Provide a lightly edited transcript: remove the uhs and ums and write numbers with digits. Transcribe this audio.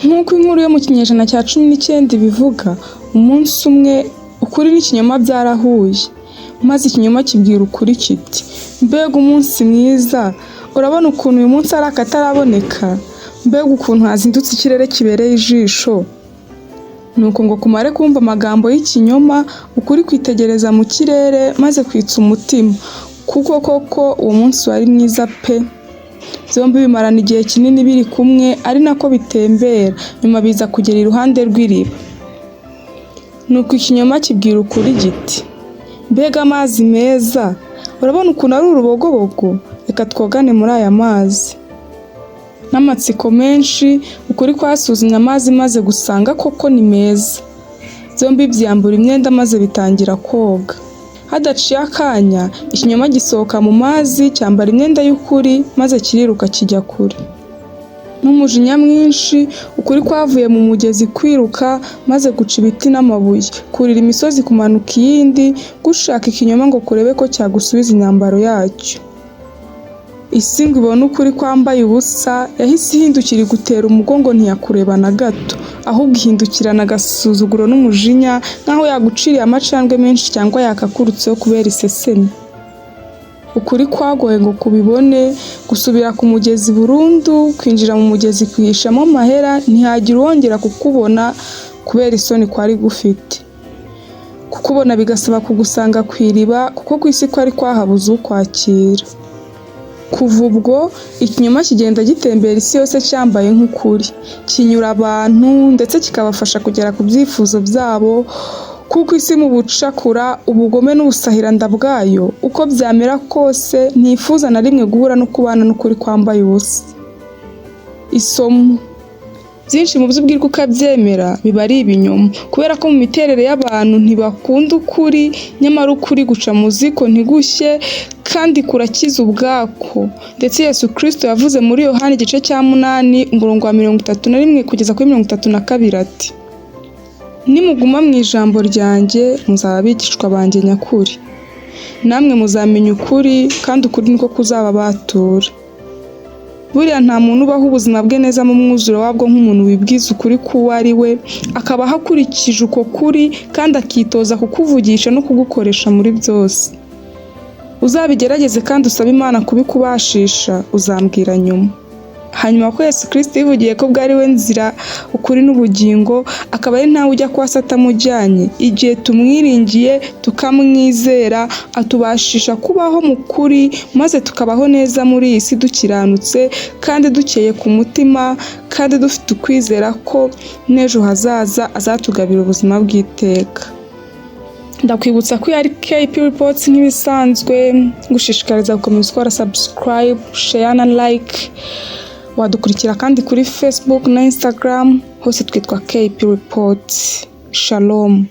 Nk'uko inkuru yo mu kinyejana cya 19 ibivuga, umunsi umwe ukuri n'ikinyoma byarahuye, maze ikinyoma kibwira ukuri kiti, mbega umunsi mwiza, urabona ukuntu uyu munsi ari akataraboneka, mbega ukuntu hazindutse ikirere kibereye ijisho. Nuko ngo kumare kumva amagambo y'ikinyoma, ukuri kwitegereza mu kirere maze kwitsa umutima, kuko koko uwo munsi wari mwiza pe. Byombi bimarana igihe kinini biri kumwe, ari nako bitembera, nyuma biza kugera iruhande rw'iriba. Nuko ikinyoma kibwira ukuri giti, mbega amazi meza, urabona ukuntu ari urubogobogo, reka twogane muri aya mazi. N'amatsiko menshi, ukuri kwasuzumye amazi maze gusanga koko ni meza. Byombi byambura imyenda maze bitangira koga. Hadaciye akanya, ikinyoma gisohoka mu mazi cyambara imyenda y'ukuri maze kiriruka kijya kure. N'umujinya mwinshi, ukuri kwavuye mu mugezi kwiruka maze guca ibiti n'amabuye, kurira imisozi kumanuka iyindi, gushaka ikinyoma ngo kurebe ko cyagusubiza imyambaro yacyo. Isi ngo ibone ukuri kwambaye ubusa, yahise ihindukira gutera umugongo ntiyakureba na gato, ahubwo ihindukirana agasuzuguro n'umujinya nk'aho yaguciriye amacandwe menshi cyangwa yakakurutseho kubera isesemi. Ukuri kwagoye ngo kubibone, gusubira ku mugezi burundu, kwinjira mu mugezi kwihishamo amahera, ntihagira uwongera kukubona kubera isoni kwari gufite. Kukubona bigasaba kugusanga ku iriba, kuko ku isi kwari kwahabuze ukwakira. Kuva ubwo ikinyoma kigenda gitembera isi yose cyambaye nk'ukuri, kinyura abantu ndetse kikabafasha kugera ku byifuzo byabo, kuko isi mu bucakura, ubugome n'ubusahiranda bwayo uko byamera kose ntifuza na rimwe guhura no kubana n'ukuri kwambaye ubusa. Isomo: byinshi mu byo ubwirwa ukabyemera biba ari ibinyoma, kubera ko mu miterere y'abantu ntibakunda ukuri, nyamara ukuri guca mu ziko ntigushye kandi kurakiza ubwako. Ndetse Yesu Kristo yavuze muri Yohana igice cya 8 umurongo wa 31 kugeza kuri 32 ati, nimuguma mu ijambo ryanjye muzaba abigishwa banjye nyakuri, namwe muzamenya ukuri kandi ukuri niko kuzababatura. Buriya nta muntu ubaho ubuzima bwe neza mu mwuzuro wabwo nk'umuntu wibwiza ukuri k'uwo ari we, akaba akurikije uko kuri kandi akitoza kukuvugisha no kugukoresha muri byose. Uzabigerageze kandi usabe Imana kubikubashisha, uzambwira nyuma. Hanyuma ko Yesu Kristo yivugiye ko bwari we nzira, ukuri n'ubugingo, akaba ari ntawe ujya kwa Satani amujyanye, igihe tumwiringiye tukamwizera, atubashisha kubaho mu kuri, maze tukabaho neza muri iyi si dukiranutse kandi dukeye ku mutima, kandi dufite ukwizera ko n'ejo hazaza azatugabira ubuzima bw'iteka. Ndakwibutsa ko yari KP Reports nk'ibisanzwe, gushishikariza gukomeza gukora subscribe, share na like. Wadukurikira kandi kuri Facebook na Instagram, hose twitwa KP Reports. Shalom.